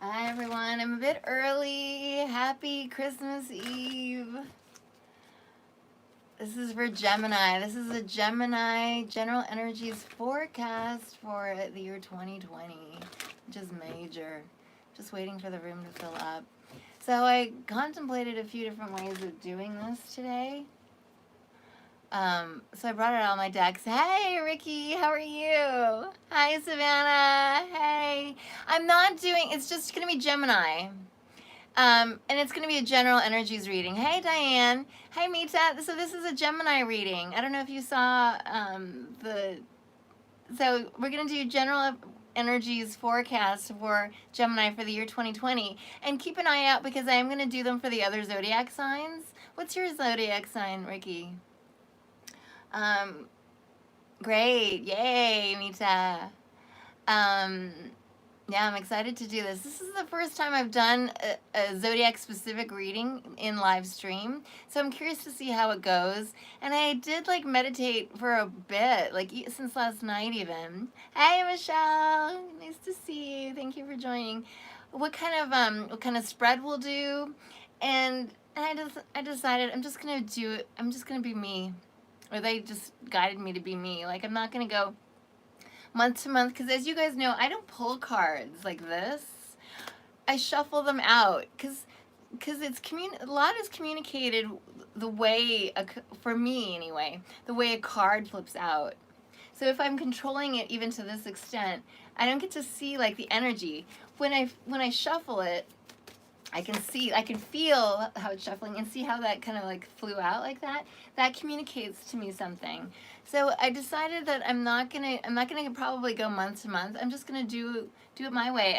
Hi everyone, I'm a bit early. Happy Christmas Eve. This is for Gemini. This is a Gemini general energies forecast for the year 2020, which is major. Just waiting for the room to fill up. So I contemplated a few different ways of doing this today. So I brought out all my decks. Hey, Ricky, how are you? Hi, Savannah. Hey. I'm not doing, it's just going to be Gemini. And it's going to be a general energies reading. Hey, Diane. Hey, Mita. So this is a Gemini reading. I don't know if you saw so we're going to do general energies forecast for Gemini for the year 2020. And keep an eye out because I am going to do them for the other zodiac signs. What's your zodiac sign, Ricky? Great. Yay, Mita. Yeah, I'm excited to do this. This is the first time I've done a zodiac specific reading in live stream. So I'm curious to see how it goes. And I did like meditate for a bit, like since last night even. Hey, Michelle. Nice to see you. Thank you for joining. What kind of spread we'll do. And I decided I'm just going to do it. I'm just going to be me. Or they just guided me to be me. Like, I'm not going to go month to month, because as you guys know, I don't pull cards like this. I shuffle them out, because it's a lot is communicated the way, for me anyway, the way a card flips out. So if I'm controlling it even to this extent, I don't get to see like the energy. When I shuffle it, I can feel how it's shuffling and see how that kind of like flew out like that. That communicates to me something. So I decided that I'm not gonna probably go month to month. I'm just gonna do it my way.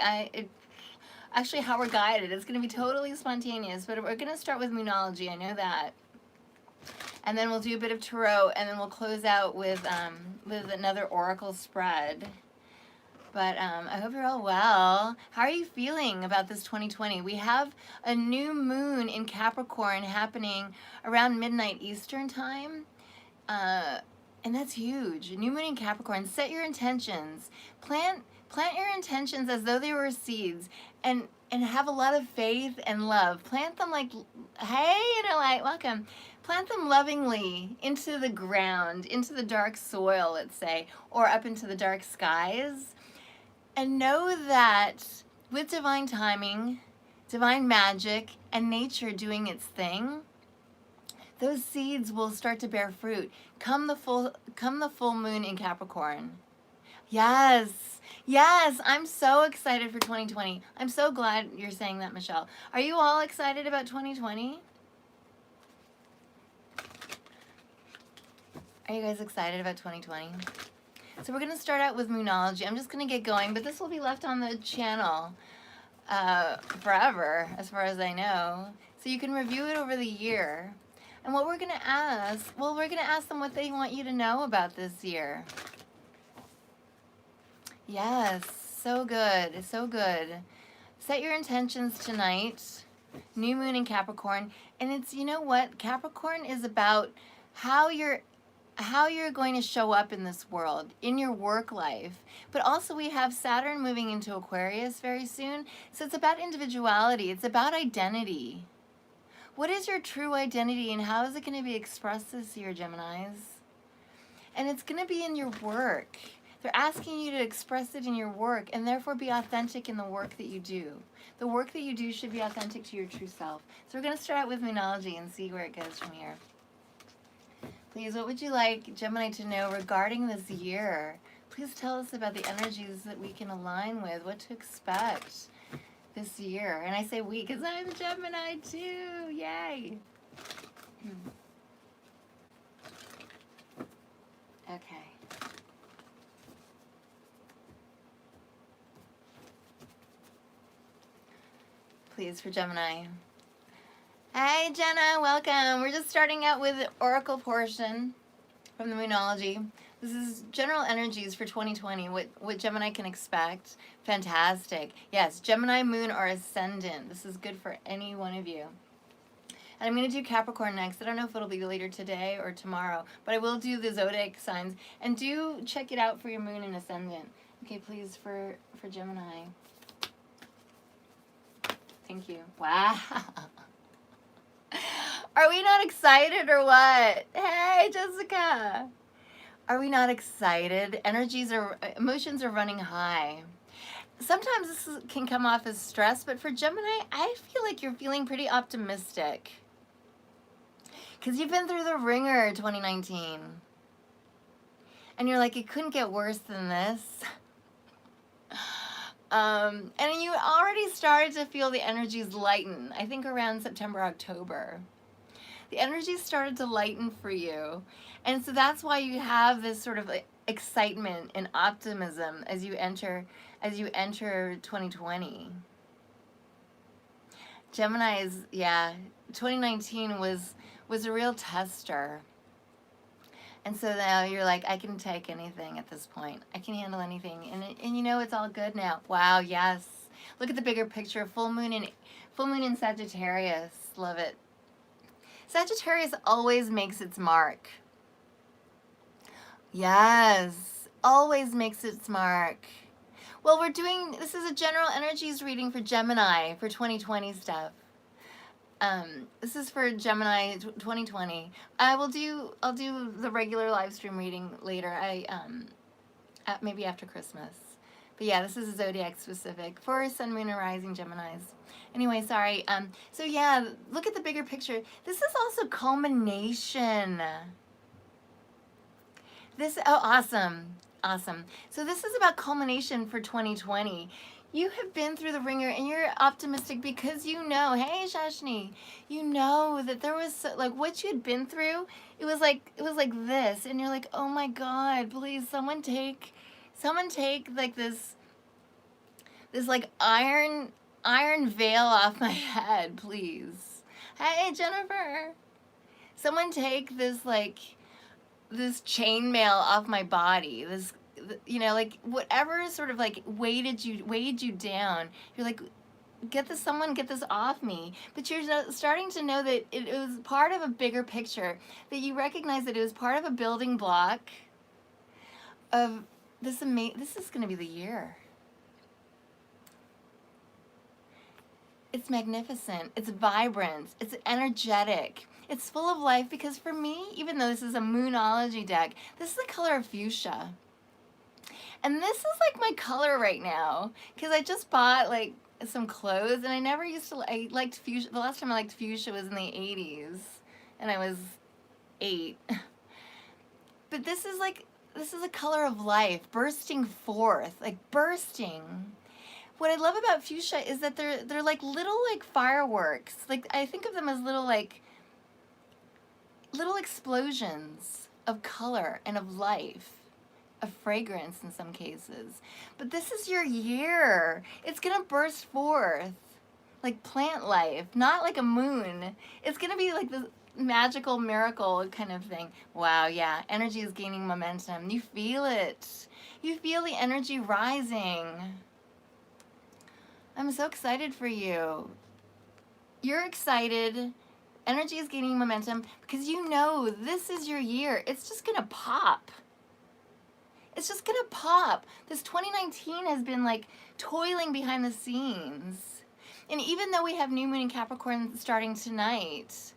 Actually how we're guided. It's gonna be totally spontaneous, but we're gonna start with Moonology. I know that. And then we'll do a bit of tarot, and then we'll close out with another oracle spread. But I hope you're all well. How are you feeling about this 2020? We have a new moon in Capricorn happening around midnight Eastern time. And that's huge. A new moon in Capricorn. Set your intentions. Plant your intentions as though they were seeds, and have a lot of faith and love. Plant them like, hey, Inner Light, welcome. Plant them lovingly into the ground, into the dark soil, let's say, or up into the dark skies. And know that with divine timing, divine magic, and nature doing its thing, those seeds will start to bear fruit come the full moon in Capricorn. Yes, I'm so excited for 2020. I'm so glad you're saying that, Michelle. Are you all excited about 2020? Are you guys excited about 2020? So we're going to start out with Moonology. I'm just going to get going, but this will be left on the channel forever, as far as I know. So you can review it over the year. And what we're going to ask, well, we're going to ask them what they want you to know about this year. Yes, so good, so good. Set your intentions tonight. New moon in Capricorn. And it's, you know what, Capricorn is about how you're going to show up in this world, in your work life. But also we have Saturn moving into Aquarius very soon. So it's about individuality. It's about identity. What is your true identity and how is it going to be expressed this year, Geminis? And it's going to be in your work. They're asking you to express it in your work and therefore be authentic in the work that you do. The work that you do should be authentic to your true self. So we're going to start out with Moonology and see where it goes from here. Please, what would you like Gemini to know regarding this year? Please tell us about the energies that we can align with, what to expect this year. And I say we because I'm a Gemini too. Yay. Okay. Please, for Gemini. Hi, Jenna, welcome. We're just starting out with the oracle portion from the Moonology. This is general energies for 2020, what Gemini can expect. Fantastic. Yes, Gemini, moon, or ascendant. This is good for any one of you. And I'm going to do Capricorn next. I don't know if it'll be later today or tomorrow, but I will do the zodiac signs. And do check it out for your moon and ascendant. Okay, please, for Gemini. Thank you. Wow. Are we not excited or what? Hey, Jessica. Are we not excited? Emotions are running high. Sometimes can come off as stress, but for Gemini, I feel like you're feeling pretty optimistic. Because you've been through the ringer 2019. And you're like, it couldn't get worse than this. And you already started to feel the energies lighten, I think around September, October. The energies started to lighten for you. And so that's why you have this sort of like excitement and optimism as you enter 2020. Gemini's, yeah, 2019 was a real tester. And so now you're like, I can take anything at this point. I can handle anything. And you know it's all good now. Wow, yes. Look at the bigger picture. Full moon in Sagittarius. Love it. Sagittarius always makes its mark. Yes, always makes its mark. Well, this is a general energies reading for Gemini for 2020 stuff. This is for Gemini 2020. I'll do the regular live stream reading later. Maybe after Christmas. But yeah, this is zodiac specific for Sun, Moon, and Rising Geminis. Anyway, sorry. So yeah, look at the bigger picture. This is also culmination. Awesome. So this is about culmination for 2020. You have been through the ringer and you're optimistic because you know, hey Shashni, you know that there was like what you had been through. It was like this, and you're like, oh my God, please, someone take like this like iron veil off my head, please. Hey Jennifer, someone take this chainmail off my body. This, you know, like whatever sort of like weighed you down. You're like, get this off me. But you're starting to know that it was part of a bigger picture. That you recognize that it was part of a building block of this. This is going to be the year. It's magnificent. It's vibrant. It's energetic. It's full of life because for me, even though this is a Moonology deck, this is the color of fuchsia. And this is like my color right now because I just bought like some clothes and I liked fuchsia. The last time I liked fuchsia was in the 80s and I was 8. But this is a color of life, bursting forth, like bursting. What I love about fuchsia is that they're like little like fireworks. Like I think of them as little explosions of color and of life, of fragrance in some cases. But this is your year. It's gonna burst forth like plant life, not like a moon. It's gonna be like this magical miracle kind of thing. Wow, yeah, energy is gaining momentum. You feel it. You feel the energy rising. I'm so excited for you. You're excited. Energy is gaining momentum because you know this is your year. It's just gonna pop. It's just gonna pop. This 2019 has been like toiling behind the scenes. And even though we have new moon in Capricorn starting tonight,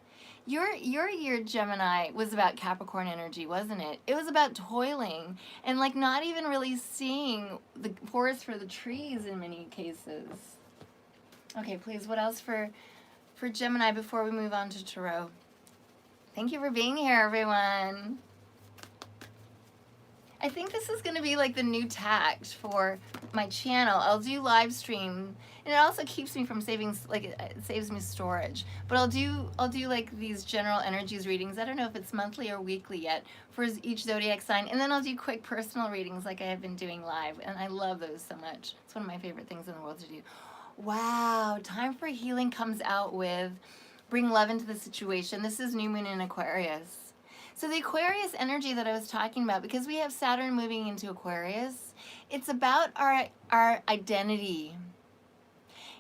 your year, Gemini, was about Capricorn energy, wasn't it? It was about toiling and like not even really seeing the forest for the trees in many cases. Okay, please, what else for Gemini before we move on to Tarot? Thank you for being here, everyone. I think this is going to be like the new tact for my channel. I'll do live stream, and it also keeps me from saving, like it saves me storage. But I'll do like these general energies readings. I don't know if it's monthly or weekly yet for each zodiac sign, and then I'll do quick personal readings like I have been doing live, and I love those so much. It's one of my favorite things in the world to do. Wow, Time for Healing comes out with bring love into the situation. This is new moon in Aquarius. So the Aquarius energy that I was talking about, because we have Saturn moving into Aquarius, it's about our identity.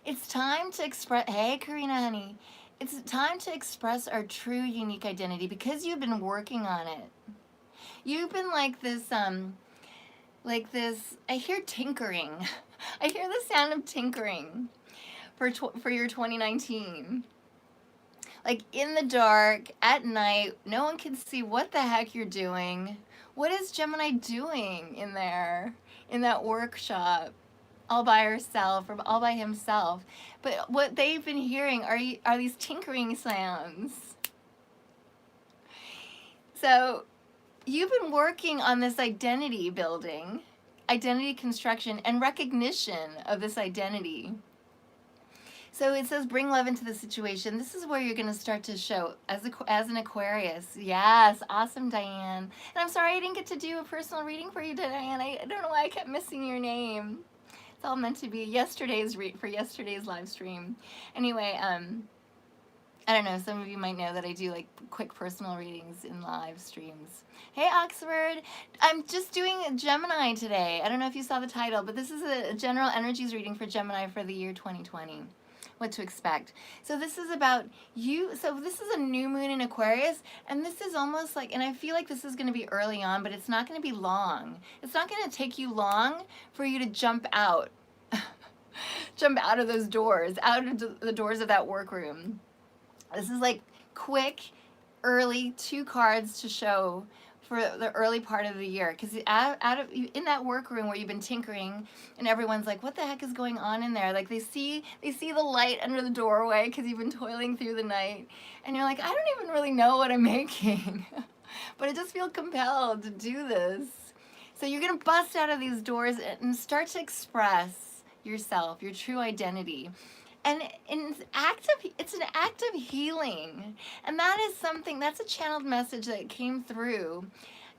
It's time to express, hey Karina honey, it's time to express our true unique identity because you've been working on it. You've been like this, I hear tinkering. I hear the sound of tinkering. for your 2019. Like in the dark, at night, no one can see what the heck you're doing. What is Gemini doing in there, in that workshop, all by herself or all by himself? But what they've been hearing are these tinkering sounds. So you've been working on this identity building, identity construction, and recognition of this identity. So it says, bring love into the situation. This is where you're going to start to show as an Aquarius. Yes, awesome, Diane. And I'm sorry I didn't get to do a personal reading for you, Diane. I don't know why I kept missing your name. It's all meant to be yesterday's live stream. Anyway, I don't know, some of you might know that I do like quick personal readings in live streams. Hey Oxford, I'm just doing Gemini today. I don't know if you saw the title, but this is a general energies reading for Gemini for the year 2020. What to expect. So this is about you. So this is a new moon in Aquarius, and this is almost like, and I feel like this is going to be early on, but it's not going to be long. It's not going to take you long for you to jump out. Jump out of those doors, out of the doors of that workroom. This is like quick, early 2 cards to show for the early part of the year, because in that workroom where you've been tinkering and everyone's like, what the heck is going on in there? Like they see the light under the doorway because you've been toiling through the night, and you're like, I don't even really know what I'm making, but I just feel compelled to do this. So you're gonna bust out of these doors and start to express yourself, your true identity. And it's an act of healing. And that is something, that's a channeled message that came through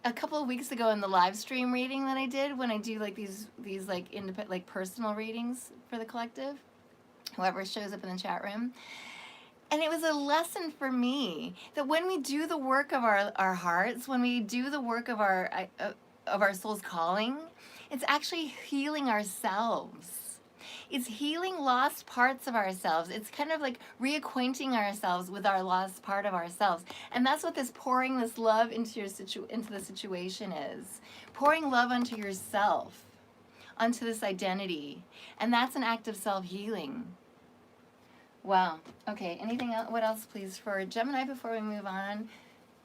a couple of weeks ago in the live stream reading that I did when I do like these like independent, like personal readings for the collective, whoever shows up in the chat room. And it was a lesson for me that when we do the work of our hearts, when we do the work of our soul's calling, it's actually healing ourselves. It's healing lost parts of ourselves. It's kind of like reacquainting ourselves with our lost part of ourselves. And that's what this pouring this love into the situation is. Pouring love onto yourself, onto this identity. And that's an act of self-healing. Wow. Okay, anything else? What else, please, for Gemini before we move on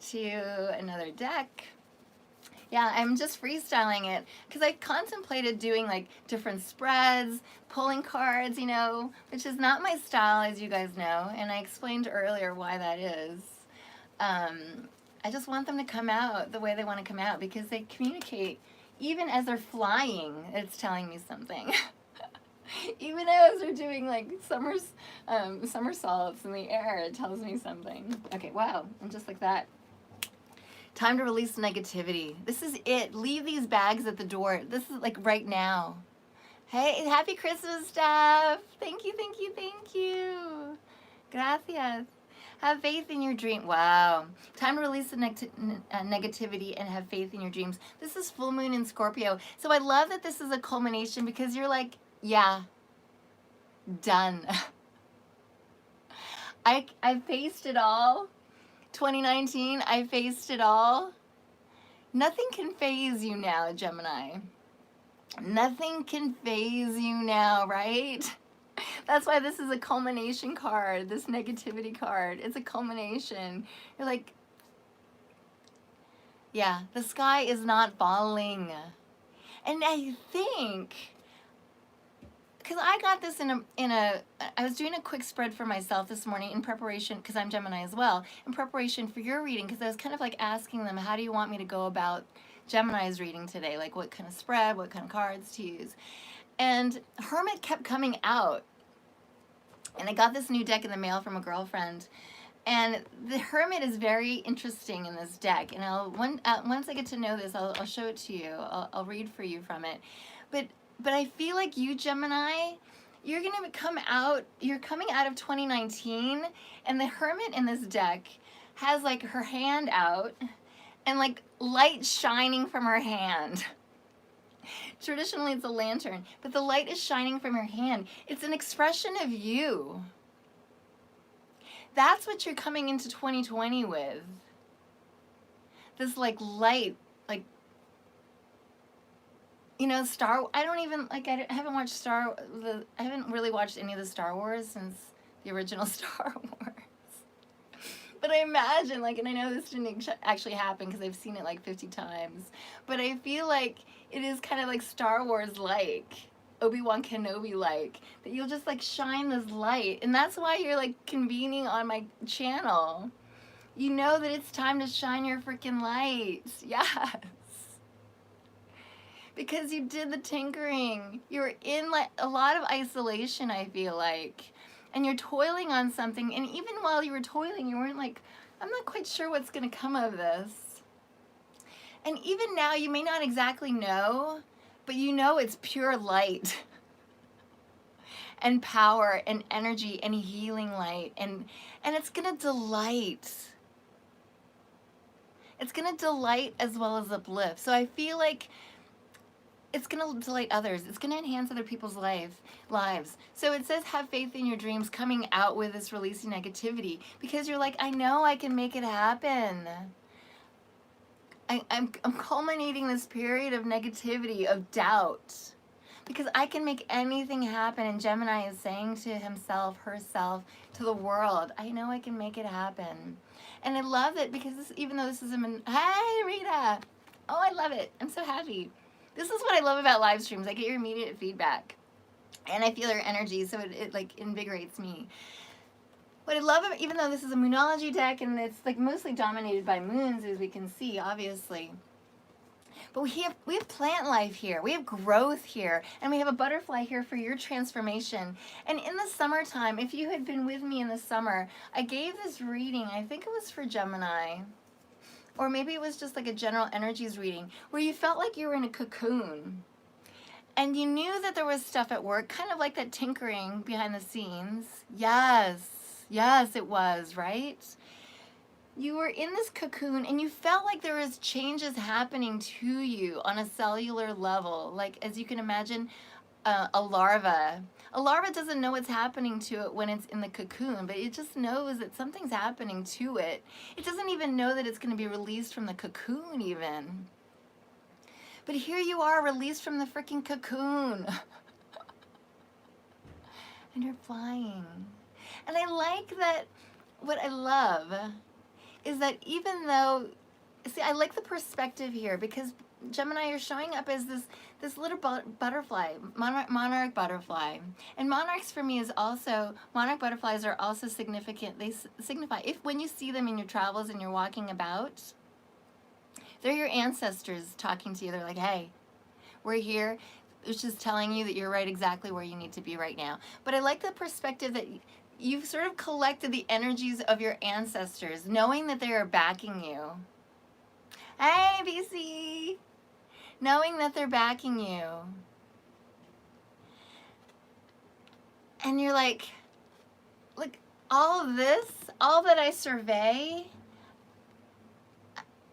to another deck? Yeah, I'm just freestyling it because I contemplated doing like different spreads, pulling cards, you know, which is not my style, as you guys know, and I explained earlier why that is. I just want them to come out the way they want to come out because they communicate, even as they're flying, it's telling me something. Even as they're doing like somersaults in the air, it tells me something. Okay, wow, and just like that. Time to release negativity. This is it. Leave these bags at the door. This is like right now. Hey, happy Christmas, Steph. Thank you, thank you, thank you. Gracias. Have faith in your dream. Wow. Time to release the negativity and have faith in your dreams. This is full moon in Scorpio. So I love that this is a culmination because you're like, yeah, done. I faced it all. 2019, I faced it all. Nothing can faze you now, Gemini. Nothing can faze you now, right? That's why this is a culmination card, this negativity card. It's a culmination. You're like, yeah, the sky is not falling. And I think, because I got this I was doing a quick spread for myself this morning in preparation, because I'm Gemini as well, in preparation for your reading, because I was kind of like asking them, how do you want me to go about Gemini's reading today? Like what kind of spread, what kind of cards to use? And Hermit kept coming out. And I got this new deck in the mail from a girlfriend. And the Hermit is very interesting in this deck. And once I get to know this, I'll show it to you. I'll read for you from it. But I feel like you, Gemini, you're going to come out, you're coming out of 2019, and the Hermit in this deck has like her hand out and like light shining from her hand. Traditionally, it's a lantern, but the light is shining from her hand. It's an expression of you. That's what you're coming into 2020 with. This like light, like, you know, I don't even, like, I haven't watched I haven't really watched any of the Star Wars since the original Star Wars. But I imagine, like, and I know this didn't actually happen because I've seen it like 50 times, but I feel like it is kind of like Star Wars-like, Obi-Wan Kenobi-like, that you'll just, like, shine this light. And that's why you're, like, convening on my channel. You know that it's time to shine your freaking lights. Yes. Because you did the tinkering. You're in, like, a lot of isolation, I feel like. And you're toiling on something, and even while you were toiling, you weren't like, I'm not quite sure what's going to come of this. And even now, you may not exactly know, but you know it's pure light and power and energy and healing light, and it's going to delight. It's going to delight as well as uplift. So I feel like it's going to delight others. It's going to enhance other people's lives. So it says have faith in your dreams, coming out with this releasing negativity, because you're like, I know I can make it happen. I'm culminating this period of negativity, of doubt, because I can make anything happen. And Gemini is saying to himself, herself, to the world, I know I can make it happen. And I love it because even though this is hey, Rita. Oh, I love it. I'm so happy. This is what I love about live streams. I get your immediate feedback, and I feel your energy, so it like invigorates me. What I love, even though this is a Moonology deck, and it's like mostly dominated by moons, as we can see, obviously. But we have plant life here, we have growth here, and we have a butterfly here for your transformation. And in the summertime, if you had been with me in the summer, I gave this reading, I think it was for Gemini. Or maybe it was just like a general energies reading where you felt like you were in a cocoon and you knew that there was stuff at work, kind of like that tinkering behind the scenes. Yes, it was, right? You were in this cocoon and you felt like there was changes happening to you on a cellular level. Like, as you can imagine, a larva. A larva doesn't know what's happening to it when it's in the cocoon, but it just knows that something's happening to it. It doesn't even know that it's going to be released from the cocoon even. But here you are, released from the freaking cocoon. And you're flying. And I like that, what I love is that even though, see, I like the perspective here because Gemini, you're showing up as this little butterfly, monarch butterfly. And monarchs for me is also, monarch butterflies are also significant. They signify, if when you see them in your travels and you're walking about, they're your ancestors talking to you. They're like, hey, we're here. It's just telling you that you're right exactly where you need to be right now. But I like the perspective that you've sort of collected the energies of your ancestors, knowing that they are backing you. Hey, BC! Knowing that they're backing you. And you're like, look, all of this, all that I survey,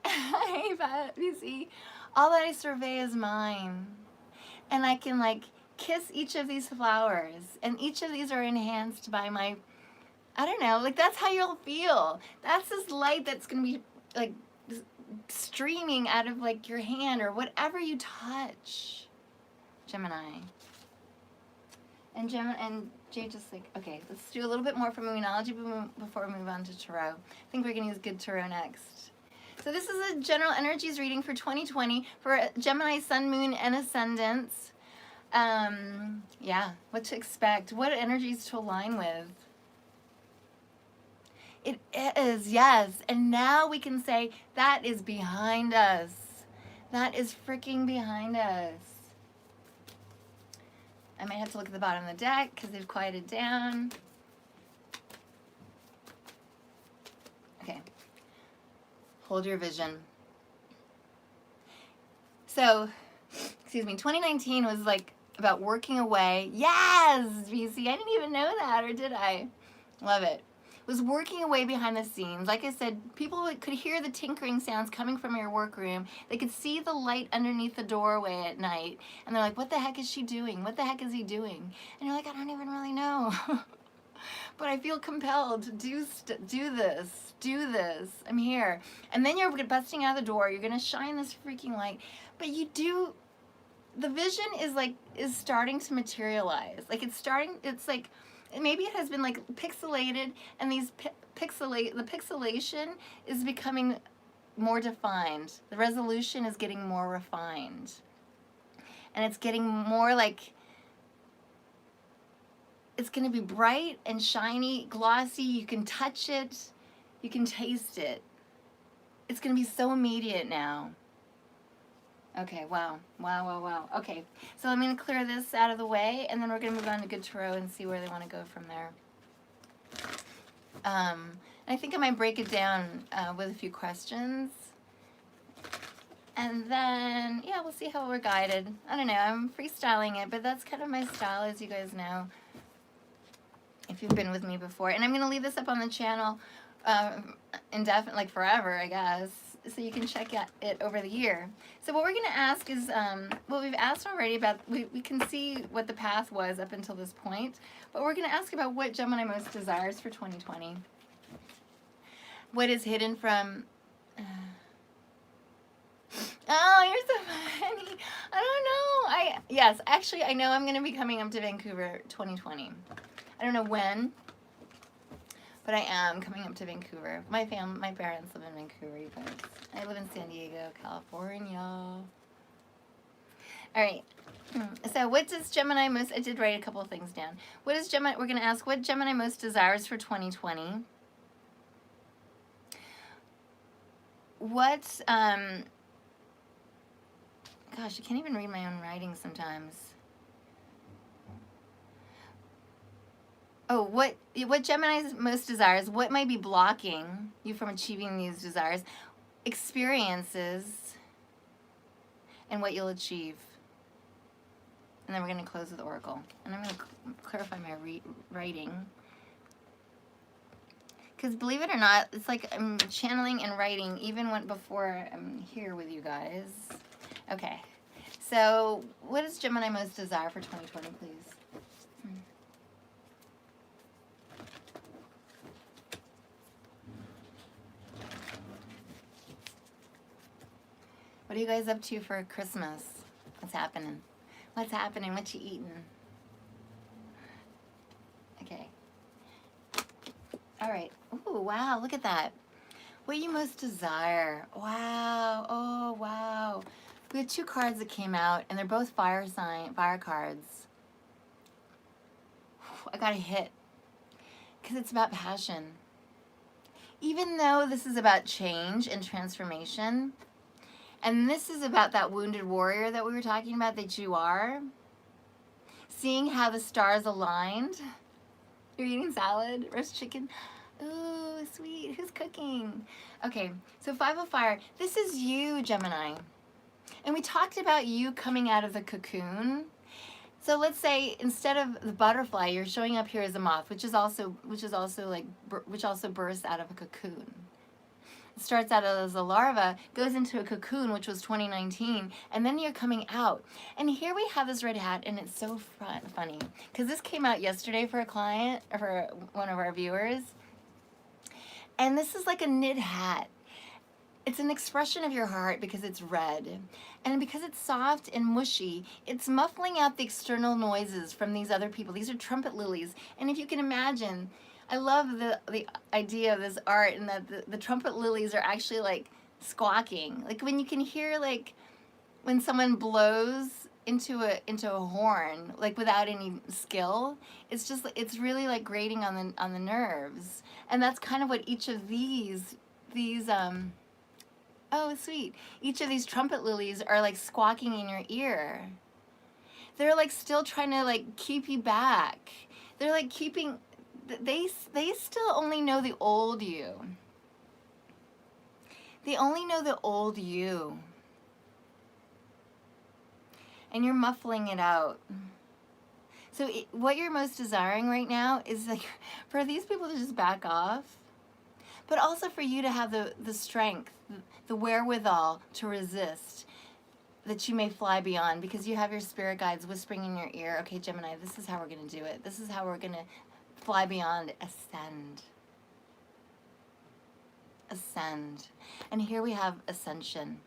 hey, BC, all that I survey is mine. And I can like kiss each of these flowers, and each of these are enhanced by my, I don't know, like that's how you'll feel. That's this light that's gonna be like streaming out of like your hand or whatever you touch. Gemini. And Jay just like, okay, let's do a little bit more from Moonology before we move on to Tarot. I think we're gonna use good Tarot next. So this is a general energies reading for 2020 for Gemini, Sun, Moon, and Ascendants. Yeah, what to expect, what energies to align with. It is, yes. And now we can say that is behind us. That is freaking behind us. I might have to look at the bottom of the deck because they've quieted down. Okay. Hold your vision. So, excuse me, 2019 was like about working away. Yes, VC, I didn't even know that, or did I? Love it. Was working away behind the scenes. Like I said, people could hear the tinkering sounds coming from your workroom. They could see the light underneath the doorway at night. And they're like, what the heck is she doing? What the heck is he doing? And you're like, I don't even really know. But I feel compelled to do this. I'm here. And then you're busting out of the door. You're going to shine this freaking light. But you do the vision is starting to materialize. Like it's like, maybe it has been like pixelated, and the pixelation is becoming more defined. The resolution is getting more refined. And it's getting more like, it's going to be bright and shiny, glossy. You can touch it. You can taste it. It's going to be so immediate now. Okay, wow. Wow, wow, wow. Okay, so I'm going to clear this out of the way, and then we're going to move on to Good Tarot and see where they want to go from there. I think I might break it down with a few questions. And then, yeah, we'll see how we're guided. I don't know, I'm freestyling it, but that's kind of my style, as you guys know, if you've been with me before. And I'm going to leave this up on the channel indefinite, like forever, I guess, so you can check it over the year. So what we're going to ask is, what we've asked already about, we can see what the path was up until this point, but we're going to ask about what Gemini most desires for 2020. What is hidden from... Oh, you're so funny. I don't know. Yes, actually, I know I'm going to be coming up to Vancouver 2020. I don't know when, but I am coming up to Vancouver. My parents live in Vancouver, you guys. I live in San Diego, California. All right. So what does Gemini most... I did write a couple of things down. What is Gemini... We're going to ask what Gemini most desires for 2020. What... Gosh, I can't even read my own writing sometimes. Oh, what Gemini most desires, what might be blocking you from achieving these desires, experiences, and what you'll achieve. And then we're going to close with Oracle. And I'm going to clarify my writing. Because believe it or not, it's like I'm channeling and writing even before I'm here with you guys. Okay, so what does Gemini most desire for 2020, please? What are you guys up to for Christmas? What's happening? What's happening? What you eating? Okay. All right. Ooh, wow, look at that. What you most desire. Wow. Oh, wow. We had two cards that came out, and they're both fire cards. I got a hit because it's about passion. Even though this is about change and transformation, and this is about that wounded warrior that we were talking about that you are, seeing how the stars aligned. You're eating salad, roast chicken. Ooh, sweet. Who's cooking? Okay, so 5 of Fire. This is you, Gemini. And we talked about you coming out of the cocoon. So let's say instead of the butterfly, you're showing up here as a moth, which also bursts out of a cocoon. It starts out as a larva, goes into a cocoon, which was 2019, and then you're coming out. And here we have this red hat, and it's so funny because this came out yesterday for a client, or for one of our viewers. And this is like a knit hat. It's an expression of your heart because it's red. And because it's soft and mushy, it's muffling out the external noises from these other people. These are trumpet lilies. And if you can imagine, I love the idea of this art, and that the trumpet lilies are actually like squawking. Like when you can hear, like when someone blows into a horn, like without any skill, it's really like grating on the nerves. And that's kind of what each of these oh, sweet. Each of these trumpet lilies are like squawking in your ear. They're like still trying to like keep you back. They're like keeping, they still only know the old you. They only know the old you. And you're muffling it out. So what you're most desiring right now is like for these people to just back off, but also for you to have the strength, the wherewithal to resist, that you may fly beyond, because you have your spirit guides whispering in your ear, okay, Gemini, this is how we're going to do it. This is how we're going to fly beyond, ascend. Ascend. And here we have ascension.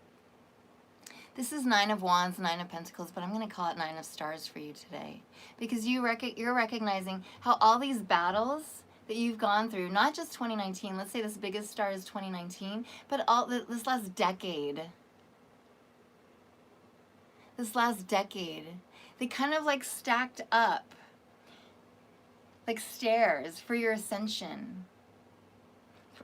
This is Nine of Wands, Nine of Pentacles, but I'm going to call it Nine of Stars for you today. Because you're recognizing how all these battles that you've gone through, not just 2019, let's say this biggest star is 2019, but this last decade. This last decade, they kind of like stacked up like stairs for your ascension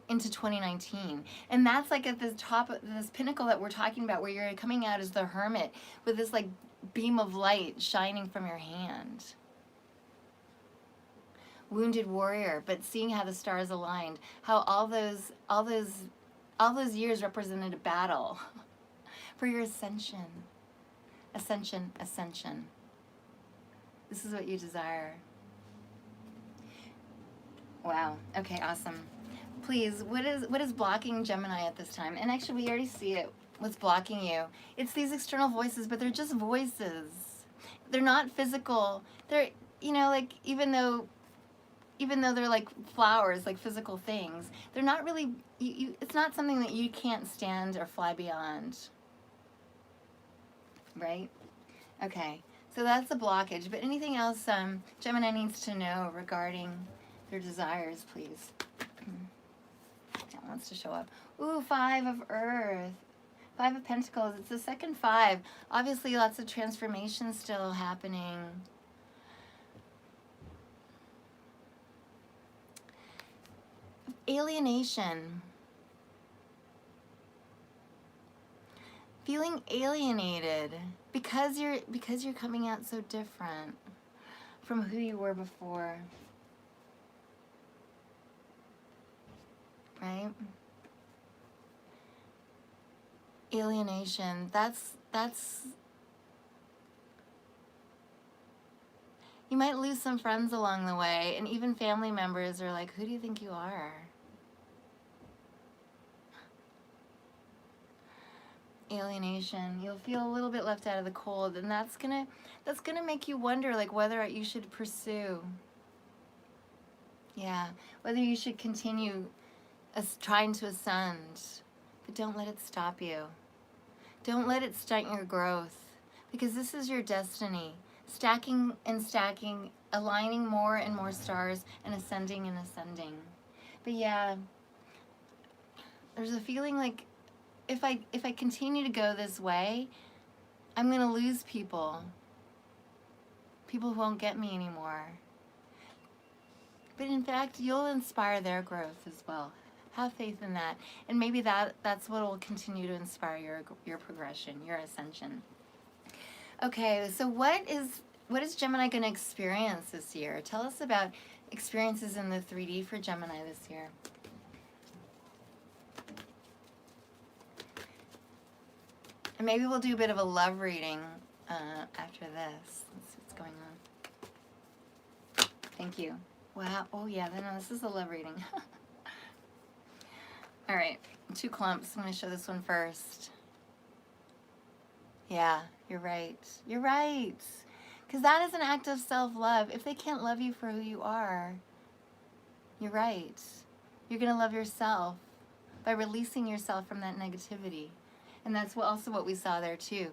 into 2019. And that's like at the top of this pinnacle that we're talking about, where you're coming out as the hermit with this like beam of light shining from your hand. Wounded warrior, but seeing how the stars aligned, how all those years represented a battle for your ascension. Ascension, ascension. This is what you desire. Wow. Okay, awesome. Please, what is blocking Gemini at this time? And actually, we already see it. What's blocking you? It's these external voices, but they're just voices. They're not physical. They're, you know, like even though they're like flowers, like physical things, they're not really. It's not something that you can't stand or fly beyond. Right? Okay. So that's the blockage. But anything else Gemini needs to know regarding their desires, please? That wants to show up. Ooh, Five of Earth. Five of Pentacles. It's the second five. Obviously, lots of transformation still happening. Alienation. Feeling alienated because you're coming out so different from who you were before. Right? Alienation. That's you might lose some friends along the way, and even family members are like, who do you think you are? Alienation. You'll feel a little bit left out of the cold, and that's gonna make you wonder, like, whether you should pursue. Yeah, whether you should continue trying to ascend, but don't let it stop you. Don't let it stunt your growth, because this is your destiny. Stacking and stacking, aligning more and more stars, and ascending and ascending. But yeah, there's a feeling like if I continue to go this way, I'm gonna lose people. People who won't get me anymore. But in fact, you'll inspire their growth as well. Have faith in that, and maybe that's what will continue to inspire your progression, your ascension. Okay, so what is Gemini going to experience this year? Tell us about experiences in the 3D for Gemini this year. And maybe we'll do a bit of a love reading after this. Let's see what's going on. Thank you. Wow. Oh yeah, no, this is a love reading. All right, 2 clumps. I'm going to show this one first. Yeah, you're right. You're right. Because that is an act of self-love. If they can't love you for who you are, you're right. You're going to love yourself by releasing yourself from that negativity. And that's also what we saw there too.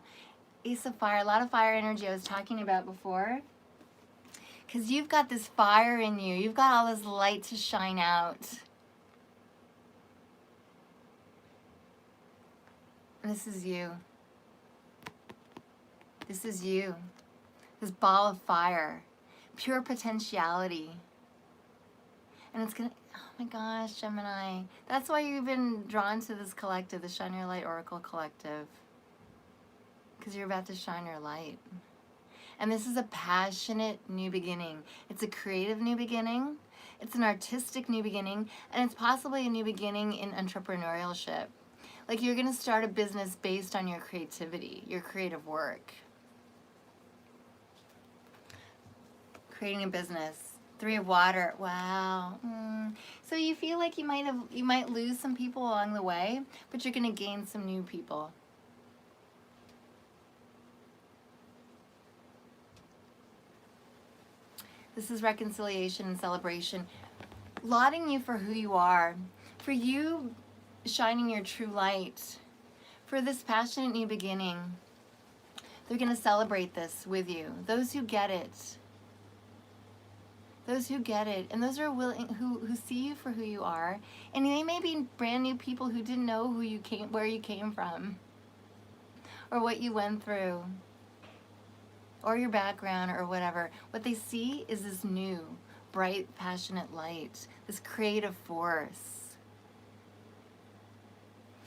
Ace of Fire, a lot of fire energy I was talking about before. Because you've got this fire in you. You've got all this light to shine out. And this is you. This is you. This ball of fire. Pure potentiality. And it's going to, oh my gosh, Gemini. That's why you've been drawn to this collective, the Shine Your Light Oracle Collective. Because you're about to shine your light. And this is a passionate new beginning. It's a creative new beginning. It's an artistic new beginning. And it's possibly a new beginning in entrepreneurship. Like you're going to start a business based on your creativity, your creative work. Creating a business. 3 of Water. Wow. So you feel like you might lose some people along the way, but you're going to gain some new people. This is reconciliation and celebration. Lauding you for who you are. For you shining your true light. For this passionate new beginning. They're going to celebrate this with you. Those who get it. Those who get it, and those are willing, who see you for who you are, and they may be brand new people who didn't know where you came from, or what you went through, or your background, or whatever. What they see is this new, bright, passionate light, this creative force.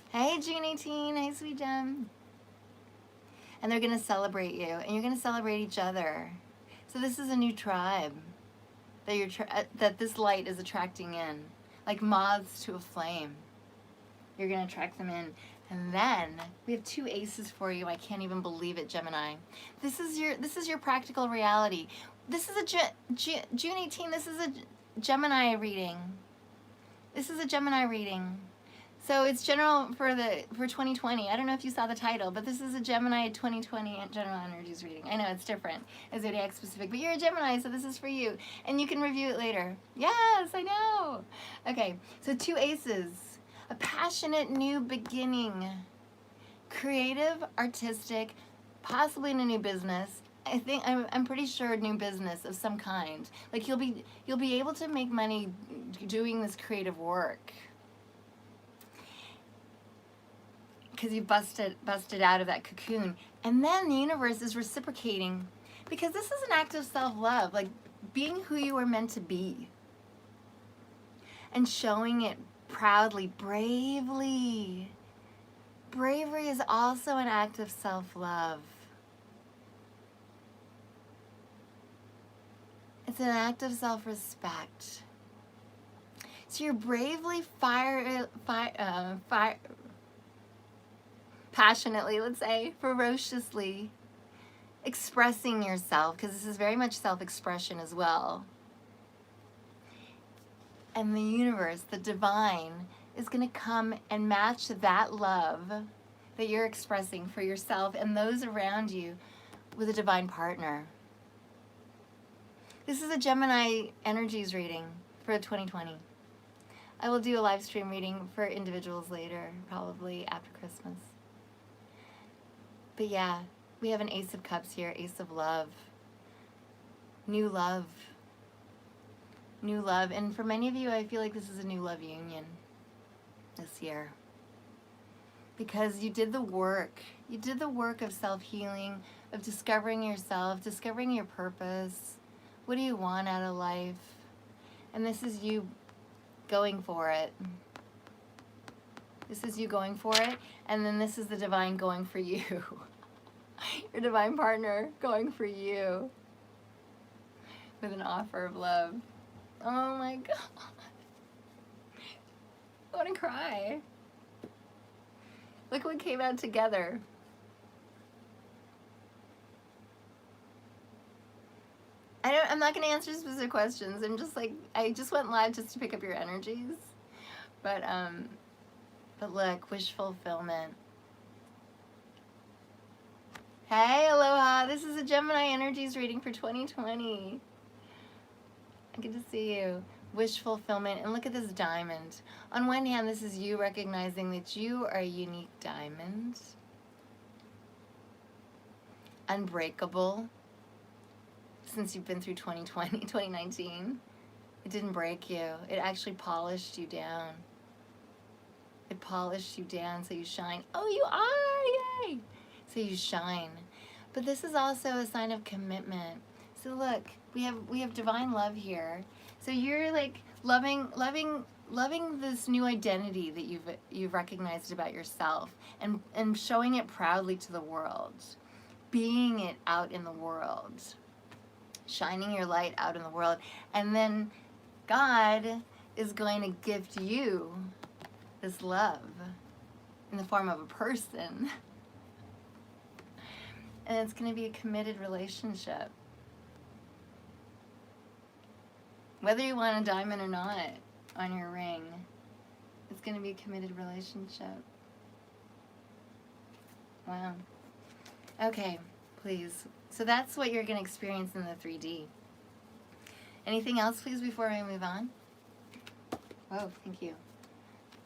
Hey, June 18, hey, sweet gem. And they're gonna celebrate you, and you're gonna celebrate each other. So this is a new tribe that this light is attracting in, like moths to a flame. You're gonna attract them in. And then we have 2 aces for you. I can't even believe it, Gemini. This is your practical reality. This is a June 18. This is a Gemini reading. This is a Gemini reading. So it's general for 2020. I don't know if you saw the title, but this is a Gemini 2020 general energies reading. I know it's different, it's zodiac specific, but you're a Gemini, so this is for you, and you can review it later. Yes, I know. Okay, so 2 aces, a passionate new beginning, creative, artistic, possibly in a new business. I think I'm pretty sure new business of some kind. Like you'll be able to make money doing this creative work. Because you busted out of that cocoon. And then the universe is reciprocating, because this is an act of self-love, like being who you are meant to be and showing it proudly, bravely. Bravery is also an act of self-love. It's an act of self-respect. So you're bravely passionately, let's say, ferociously expressing yourself, because this is very much self-expression as well. And the universe, the divine, is going to come and match that love that you're expressing for yourself and those around you with a divine partner. This is a Gemini energies reading for 2020. I will do a live stream reading for individuals later, probably after Christmas. But yeah, we have an Ace of Cups here, Ace of Love. New love. New love. And for many of you, I feel like this is a new love union this year. Because you did the work. You did the work of self-healing, of discovering yourself, discovering your purpose. What do you want out of life? And this is you going for it. This is you going for it, and then this is the divine going for you. Your divine partner going for you with an offer of love. Oh my God. I want to cry. Look what came out together. I'm not going to answer specific questions. I'm just like, I just went live just to pick up your energies. But look, wish fulfillment. Hey, aloha. This is a Gemini energies reading for 2020. Good to see you. Wish fulfillment. And look at this diamond. On one hand, this is you recognizing that you are a unique diamond. Unbreakable. Since you've been through 2020, 2019. It didn't break you. It actually polished you down. It polished you down so you shine. Oh, you are! Yay! So you shine. But this is also a sign of commitment. So look, we have divine love here. So you're like loving this new identity that you've recognized about yourself and showing it proudly to the world. Being it out in the world. Shining your light out in the world. And then God is going to gift you this love in the form of a person. And it's going to be a committed relationship. Whether you want a diamond or not on your ring, it's going to be a committed relationship. Wow. Okay, please. So that's what you're going to experience in the 3D. Anything else, please, before I move on? Oh, thank you.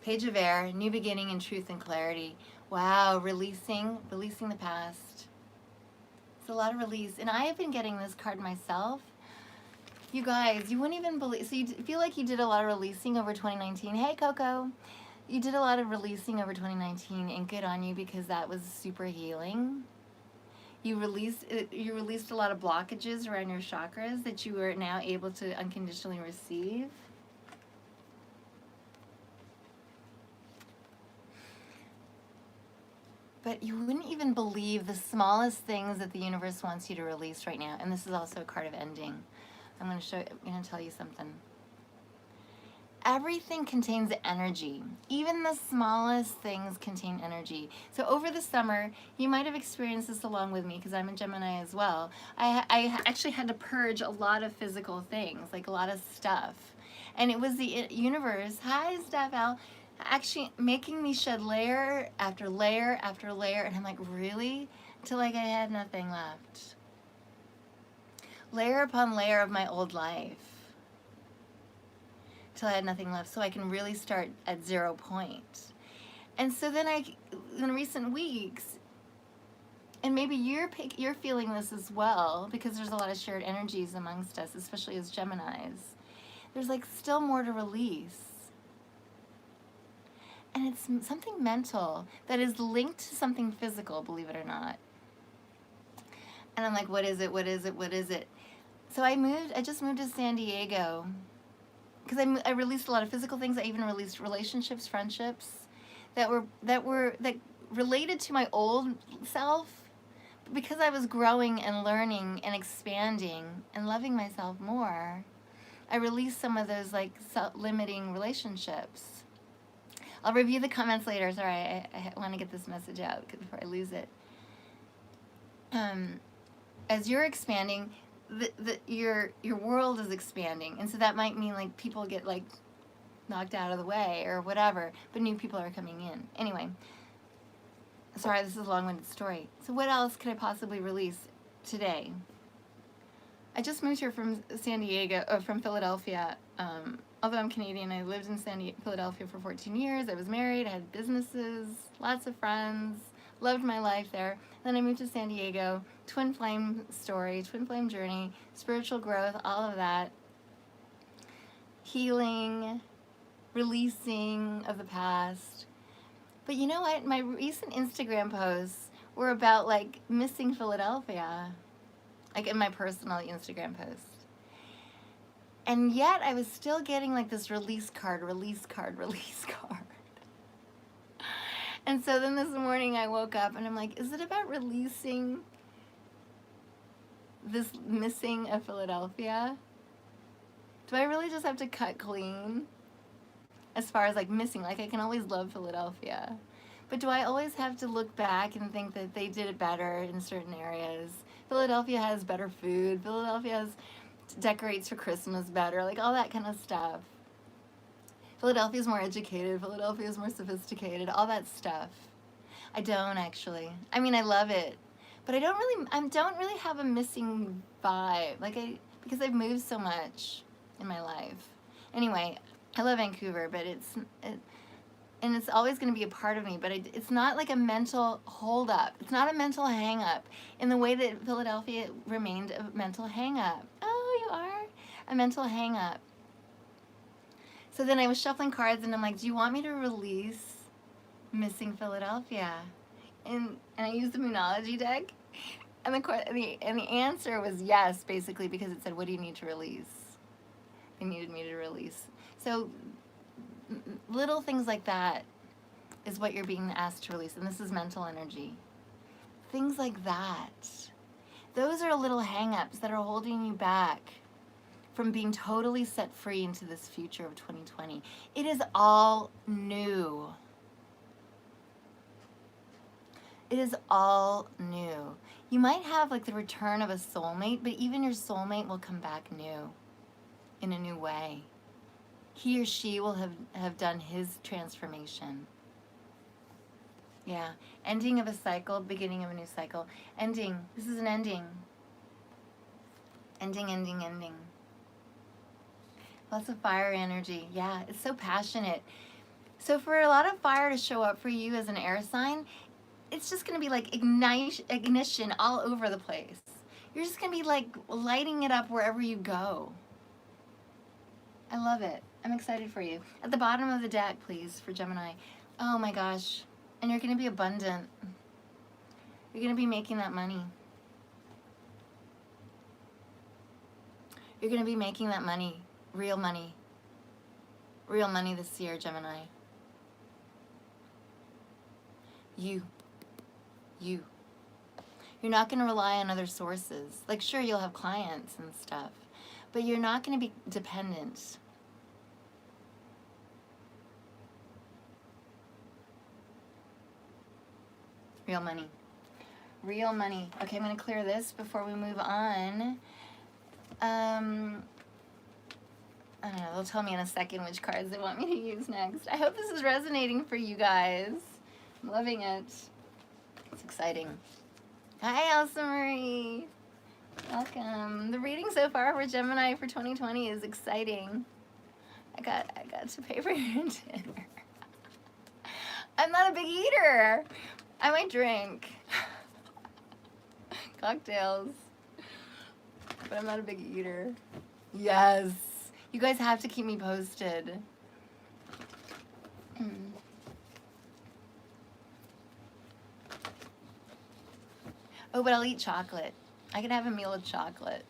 Page of Air, new beginning in truth and clarity. Wow, releasing the past. a lot of release. And I have been getting this card myself. You guys, you wouldn't even believe, so you feel like you did a lot of releasing over 2019. Hey, Coco. You did a lot of releasing over 2019, and good on you, because that was super healing. You released a lot of blockages around your chakras that you are now able to unconditionally receive. But you wouldn't even believe the smallest things that the universe wants you to release right now. And this is also a card of ending. I'm going to tell you something. Everything contains energy. Even the smallest things contain energy. So over the summer, you might have experienced this along with me, because I'm a Gemini as well. I actually had to purge a lot of physical things, like a lot of stuff. And it was the universe, hi Steph Al, actually making me shed layer after layer after layer. And I'm like, really? Till like I had nothing left. Layer upon layer of my old life. Till I had nothing left, so I can really start at 0 point. And so then in recent weeks, and maybe you're feeling this as well, because there's a lot of shared energies amongst us, especially as Geminis. There's like still more to release. And it's something mental that is linked to something physical, believe it or not. And I'm like, what is it? What is it? What is it? So I just moved to San Diego, because I released a lot of physical things. I even released relationships, friendships that related to my old self. But because I was growing and learning and expanding and loving myself more, I released some of those like limiting relationships. I'll review the comments later. Sorry, I want to get this message out before I lose it. As you're expanding, your world is expanding, and so that might mean like people get like knocked out of the way or whatever, but new people are coming in. Anyway, sorry, this is a long-winded story. So what else could I possibly release today? I just moved here from from Philadelphia. Although I'm Canadian, I lived in Philadelphia for 14 years. I was married, I had businesses, lots of friends, loved my life there. Then I moved to San Diego, twin flame story, twin flame journey, spiritual growth, all of that. Healing, releasing of the past. But you know what? My recent Instagram posts were about like missing Philadelphia, like in my personal Instagram post. And yet I was still getting like this release card. And so then this morning I woke up and I'm like, is it about releasing this missing of Philadelphia? Do I really just have to cut clean as far as like missing? Like I can always love Philadelphia. But do I always have to look back and think that they did it better in certain areas? Philadelphia has better food. Philadelphia decorates for Christmas better, like all that kind of stuff. Philadelphia's more educated, Philadelphia's more sophisticated, all that stuff. I don't actually. I mean, I love it, but I don't really have a missing vibe, because I've moved so much in my life. Anyway, I love Vancouver, but and it's always going to be a part of me, but it's not like a mental hold-up. It's not a mental hang-up in the way that Philadelphia remained a mental hang-up. Oh, you are? A mental hang-up. So then I was shuffling cards, and I'm like, do you want me to release missing Philadelphia? And I used the Moonology deck, and the answer was yes, basically, because it said, what do you need to release? They needed me to release. So little things like that is what you're being asked to release, and this is mental energy. Things like that. Those are little hang-ups that are holding you back from being totally set free into this future of 2020. It is all new. It is all new. You might have like the return of a soulmate, but even your soulmate will come back new, in a new way. He or she will have done his transformation. Yeah, ending of a cycle, beginning of a new cycle. Ending, this is an ending. Ending, ending, ending. Lots of fire energy. Yeah, it's so passionate. So for a lot of fire to show up for you as an air sign, it's just gonna be like ignition all over the place. You're just gonna be like lighting it up wherever you go. I love it. I'm excited for you. At the bottom of the deck, please, for Gemini. Oh my gosh. And you're gonna be abundant. You're gonna be making that money. You're gonna be making that money. Real money. Real money this year, Gemini. You. You're not gonna rely on other sources. Like, sure, you'll have clients and stuff, but you're not gonna be dependent. Real money. Real money. Okay, I'm gonna clear this before we move on. I don't know, they'll tell me in a second which cards they want me to use next. I hope this is resonating for you guys. I'm loving it. It's exciting. Hi, Elsa Marie. Welcome. The reading so far for Gemini for 2020 is exciting. I got to pay for your dinner. I'm not a big eater. I might drink cocktails, but I'm not a big eater. Yes. You guys have to keep me posted. Oh, but I'll eat chocolate. I can have a meal with chocolate.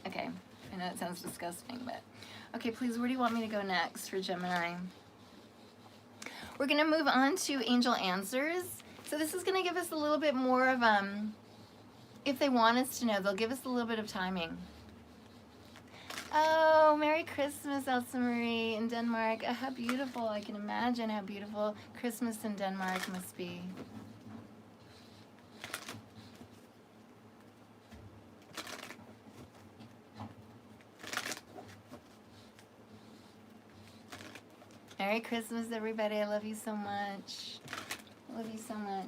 Okay. I know it sounds disgusting, but... Okay, please, where do you want me to go next for Gemini? We're going to move on to Angel Answers. So this is going to give us a little bit more of, if they want us to know, they'll give us a little bit of timing. Oh, Merry Christmas, Elsa Marie in Denmark. Oh, how beautiful. I can imagine how beautiful Christmas in Denmark must be. Merry Christmas, everybody. I love you so much. I love you so much.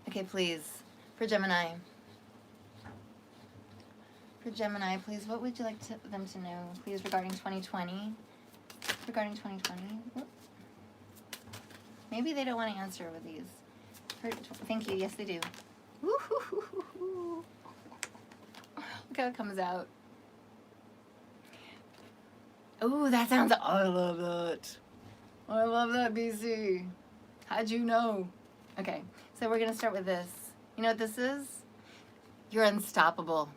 Okay, please, for Gemini. For Gemini, please, what would you like them to know, please, regarding 2020? Regarding 2020? Whoop. Maybe they don't want to answer with these. Thank you. Yes, they do. Woo-hoo-hoo-hoo-hoo. Look how it comes out. Oh, that sounds... I love that. I love that, BC. How'd you know? Okay, so we're going to start with this. You know what this is? You're unstoppable.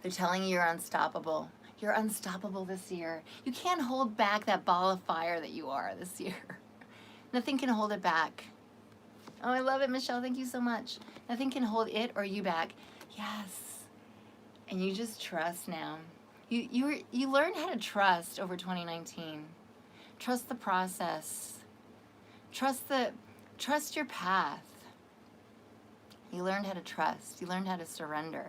They're telling you you're unstoppable. You're unstoppable this year. You can't hold back that ball of fire that you are this year. Nothing can hold it back. Oh, I love it, Michelle. Thank you so much. Nothing can hold it or you back. Yes. And you just trust now. You learned how to trust over 2019. Trust the process. Trust your path. You learned how to trust. You learned how to surrender.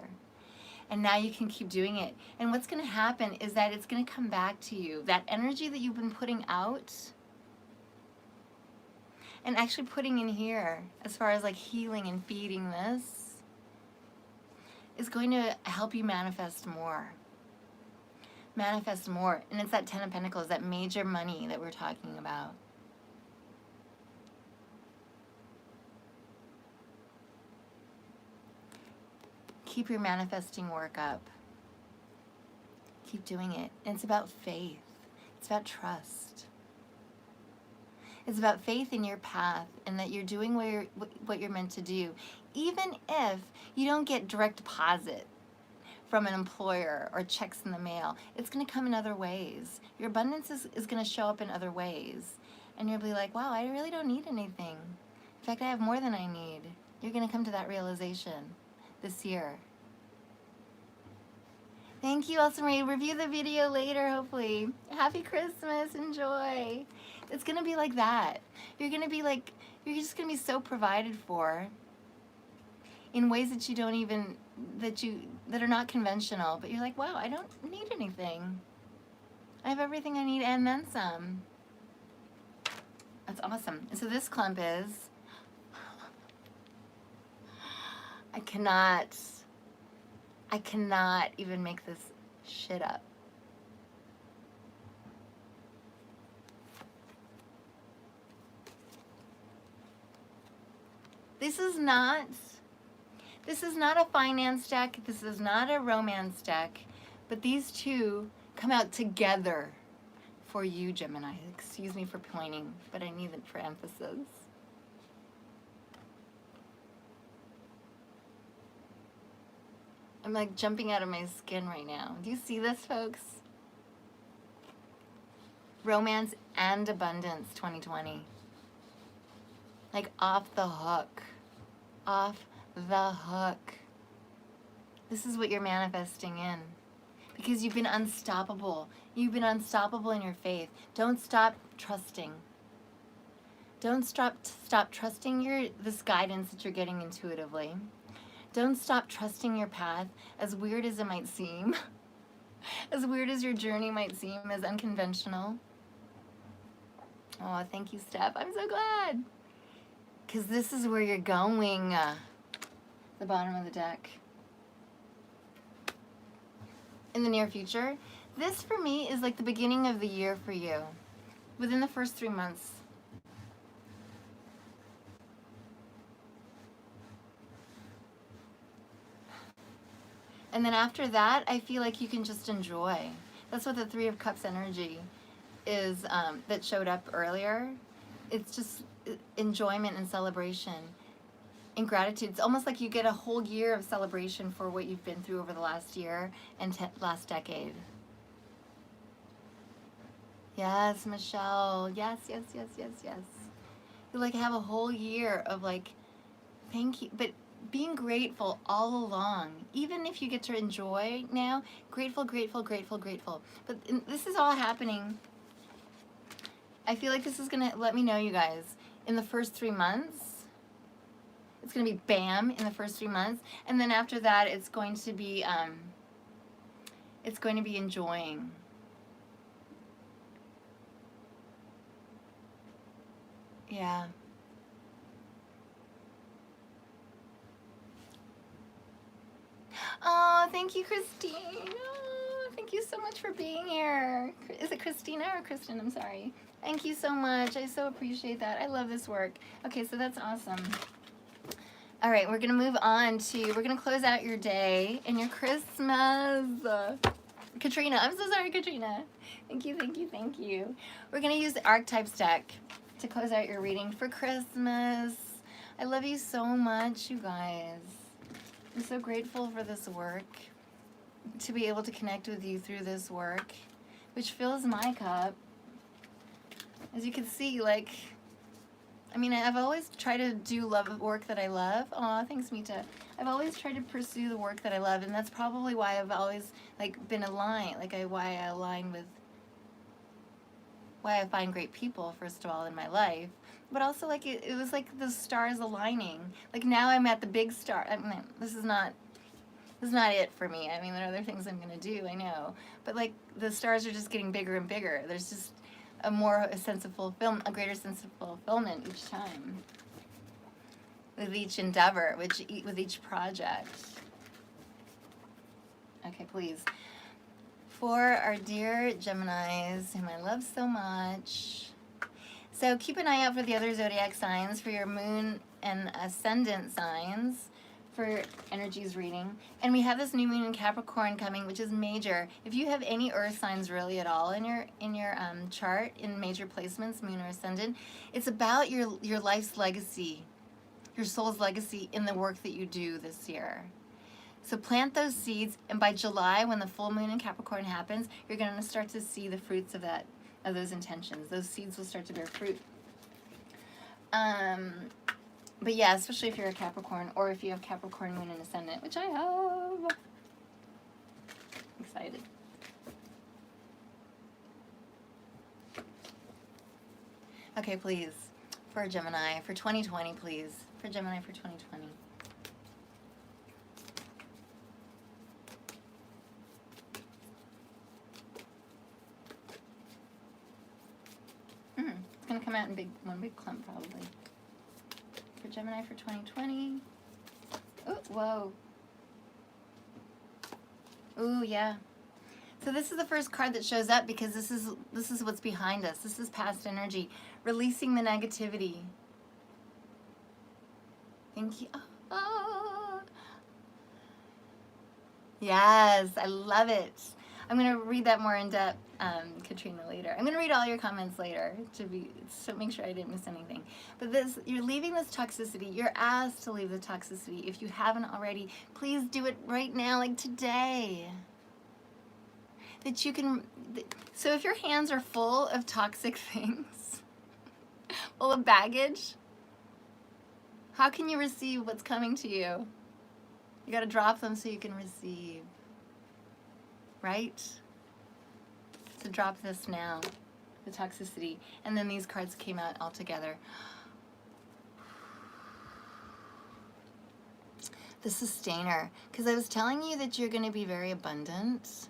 And now you can keep doing it. And what's going to happen is that it's going to come back to you. That energy that you've been putting out and actually putting in here, as far as like healing and feeding this, is going to help you manifest more. Manifest more. And it's that 10 of Pentacles, that major money that we're talking about. Keep your manifesting work up. Keep doing it. And it's about faith. It's about trust. It's about faith in your path and that you're doing what you're meant to do. Even if you don't get direct deposit from an employer or checks in the mail, it's going to come in other ways. Your abundance is going to show up in other ways. And you'll be like, wow, I really don't need anything. In fact, I have more than I need. You're going to come to that realization this year. Thank you, Elsa Marie. Review the video later, hopefully. Happy Christmas. Enjoy. It's going to be like that. You're going to be like, you're just going to be so provided for in ways that you don't even, that are not conventional. But you're like, wow, I don't need anything. I have everything I need and then some. That's awesome. And so this clump is, I cannot even make this shit up. This is not a finance deck. This is not a romance deck. But these two come out together for you, Gemini. Excuse me for pointing, but I need it for emphasis. I'm like jumping out of my skin right now. Do you see this, folks? Romance and abundance 2020. Like off the hook. Off the hook. This is what you're manifesting in. Because you've been unstoppable. You've been unstoppable in your faith. Don't stop trusting. Don't stop trusting this guidance that you're getting intuitively. Don't stop trusting your path, as weird as it might seem. As weird as your journey might seem, as unconventional. Oh, thank you, Steph. I'm so glad. Because this is where you're going. The bottom of the deck. In the near future. This, for me, is like the beginning of the year for you. Within the first 3 months. And then after that, I feel like you can just enjoy. That's what the Three of Cups energy is, that showed up earlier. It's just enjoyment and celebration and gratitude. It's almost like you get a whole year of celebration for what you've been through over the last year and last decade. Yes, Michelle. Yes, yes, yes, yes, yes. You like have a whole year of like, thank you, but being grateful all along. Even if you get to enjoy now, grateful, grateful, grateful, grateful. But this is all happening. I feel like this is gonna let me know, you guys, in the first 3 months. It's gonna be bam in the first 3 months, and then after that, it's going to be enjoying. Yeah. Oh, thank you, Christine. Oh, thank you so much for being here. Is it Christina or Kristen? I'm sorry. Thank you so much. I so appreciate that. I love this work. Okay, so that's awesome. All right, we're going to move on to, we're going to close out your day and your Christmas. Katrina, I'm so sorry, Katrina. Thank you, thank you, thank you. We're going to use the Archetypes deck to close out your reading for Christmas. I love you so much, you guys. I'm so grateful for this work, to be able to connect with you through this work, which fills my cup. As you can see, like, I mean, I've always tried to do work that I love. Aw, thanks, Mita. I've always tried to pursue the work that I love, and that's probably why I've always, like, been aligned, like, why I align with, why I find great people, first of all, in my life. But also, like, it was like the stars aligning. Like, now I'm at the big star. I mean, this is not it for me. I mean, there are other things I'm gonna do, I know. But, like, the stars are just getting bigger and bigger. There's just a sense of fulfillment, a greater sense of fulfillment each time. With each endeavor, with each project. Okay, please. For our dear Geminis, whom I love so much. So keep an eye out for the other zodiac signs, for your moon and ascendant signs, for energies reading. And we have this new moon in Capricorn coming, which is major. If you have any earth signs really at all in your chart, in major placements, moon or ascendant, it's about your life's legacy, your soul's legacy in the work that you do this year. So plant those seeds, and by July, when the full moon in Capricorn happens, you're going to start to see the fruits of those intentions. Those seeds will start to bear fruit. But yeah, especially if you're a Capricorn, or if you have Capricorn moon and ascendant, which I have. Excited. Okay, please, for Gemini, for 2020, please. For Gemini for 2020. It's going to come out in one big clump, probably. For Gemini for 2020. Oh, whoa. Ooh, yeah. So this is the first card that shows up, because this is what's behind us. This is past energy, releasing the negativity. Thank you. Oh. Yes, I love it. I'm going to read that more in depth, Katrina, later. I'm going to read all your comments later to make sure I didn't miss anything. But this, you're leaving this toxicity. You're asked to leave the toxicity. If you haven't already, please do it right now, like today. That you can, so if your hands are full of toxic things, full of baggage, how can you receive what's coming to you? You got to drop them so you can receive. Right? So drop this now, the toxicity. And then these cards came out all together. The sustainer. Because I was telling you that you're going to be very abundant.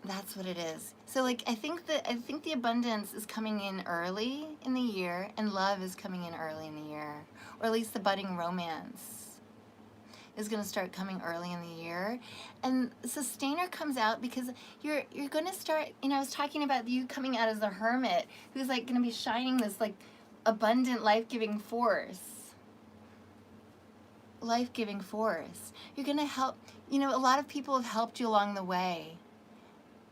That's what it is. So like I think the abundance is coming in early in the year, and love is coming in early in the year. Or at least the budding romance is going to start coming early in the year. And sustainer comes out because you're going to start, I was talking about you coming out as a hermit who's like going to be shining this like abundant life-giving force. Life-giving force. You're going to help, a lot of people have helped you along the way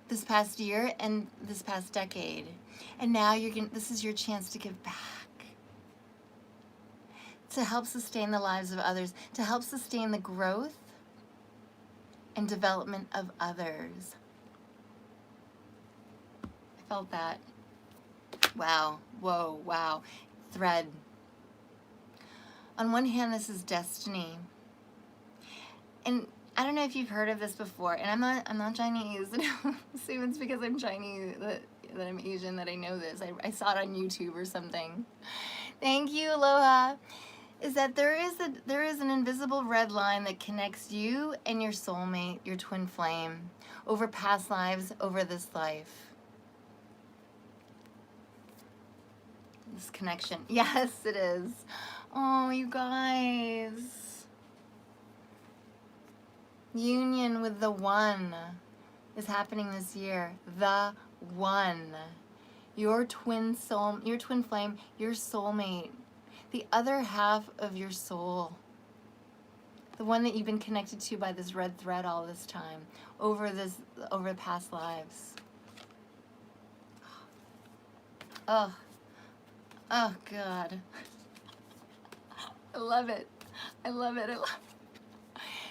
this past year and this past decade. And now this is your chance to give back. To help sustain the lives of others, to help sustain the growth and development of others. I felt that. Wow, whoa, wow. Thread. On one hand, this is destiny. And I don't know if you've heard of this before, and I'm not Chinese. Assume it's because I'm Chinese, that I'm Asian, that I know this. I saw it on YouTube or something. Thank you, aloha. Is that there is an invisible red line that connects you and your soulmate, your twin flame, over past lives, over this life. This connection. Yes, it is. Oh, you guys. Union with the one is happening this year. The one. Your twin flame, your soulmate. The other half of your soul, the one that you've been connected to by this red thread all this time, over past lives. Oh God. I love it. I love it.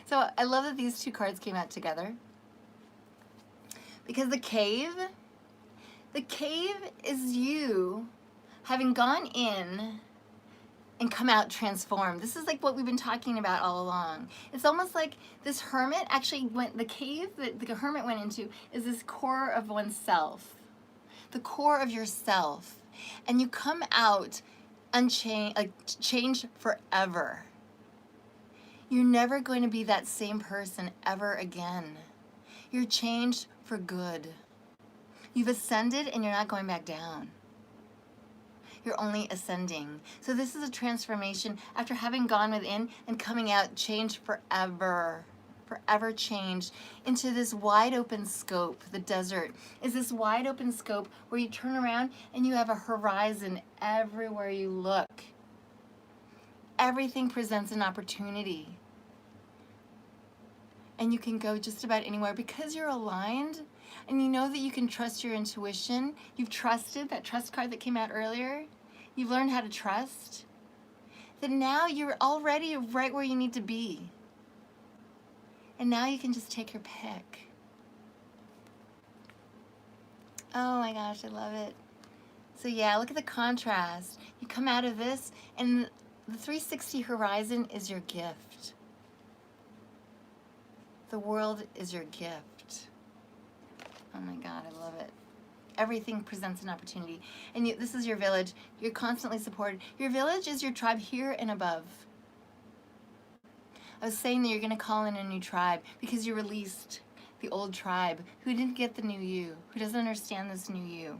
So I love that these two cards came out together. Because the cave is you having gone in and come out transformed. This is like what we've been talking about all along. It's almost like this hermit actually the cave that the hermit went into is this core of oneself, the core of yourself. And you come out unchanged, like changed forever. You're never going to be that same person ever again. You're changed for good. You've ascended and you're not going back down. You're only ascending. So this is a transformation after having gone within and coming out changed forever. Forever changed into this wide open scope. The desert is this wide open scope where you turn around and you have a horizon everywhere you look. Everything presents an opportunity. And you can go just about anywhere because you're aligned. And you know that you can trust your intuition. You've trusted, that trust card that came out earlier. You've learned how to trust. That now you're already right where you need to be. And now you can just take your pick. Oh my gosh, I love it. So yeah, look at the contrast. You come out of this and the 360 horizon is your gift. The world is your gift. Oh my God, I love it. Everything presents an opportunity. And this is your village. You're constantly supported. Your village is your tribe here and above. I was saying that you're going to call in a new tribe because you released the old tribe who didn't get the new you, who doesn't understand this new you,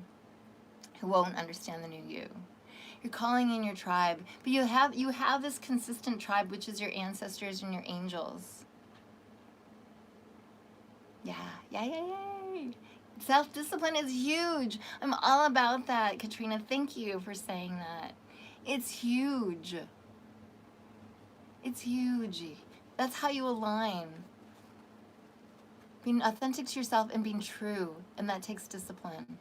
who won't understand the new you. You're calling in your tribe, but you have this consistent tribe, which is your ancestors and your angels. Yeah. Self-discipline is huge. I'm all about that, Katrina. Thank you for saying that. It's huge. It's huge. That's how you align. Being authentic to yourself and being true, and that takes discipline.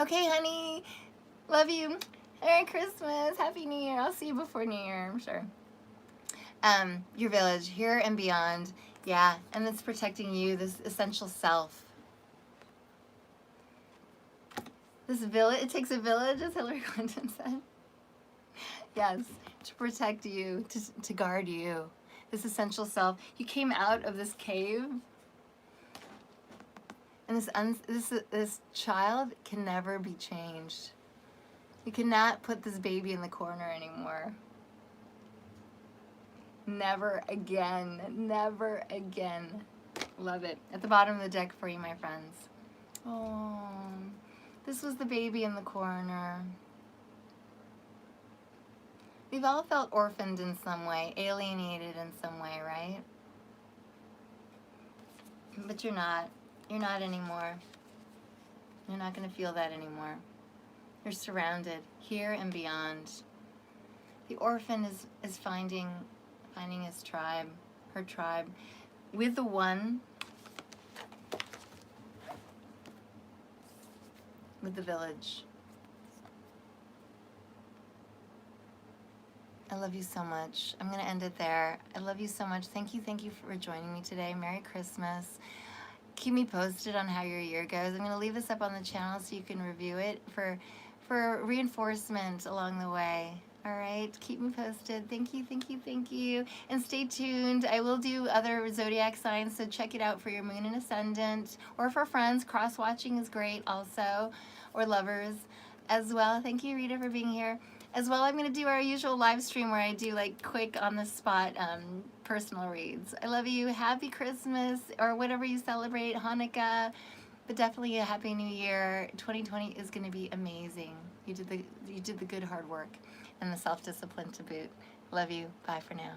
Okay, honey. Love you. Merry Christmas. Happy New Year. I'll see you before New Year, I'm sure. Your village, here and beyond. Yeah, and it's protecting you, this essential self. This village, it takes a village, as Hillary Clinton said. Yes, to protect you, to guard you. This essential self. You came out of this cave, and this child can never be changed. You cannot put this baby in the corner anymore. Never again. Never again. Love it. At the bottom of the deck for you, my friends. Oh, this was the baby in the corner. We've all felt orphaned in some way, alienated in some way, right? But you're not. You're not anymore. You're not going to feel that anymore. You're surrounded, here and beyond. The orphan is finding his tribe, her tribe, with the one, with the village. I love you so much. I'm going to end it there. I love you so much. Thank you for joining me today. Merry Christmas. Keep me posted on how your year goes. I'm going to leave this up on the channel so you can review it for reinforcement along the way. All right, keep me posted. Thank you. And stay tuned. I will do other zodiac signs, so check it out for your moon and ascendant, or for friends. Cross-watching is great also, or lovers as well. Thank you, Rita, for being here. As well, I'm going to do our usual live stream where I do like quick on-the-spot personal reads. I love you. Happy Christmas, or whatever you celebrate, Hanukkah, but definitely a Happy New Year. 2020 is going to be amazing. You did the good hard work and the self-discipline to boot. Love you. Bye for now.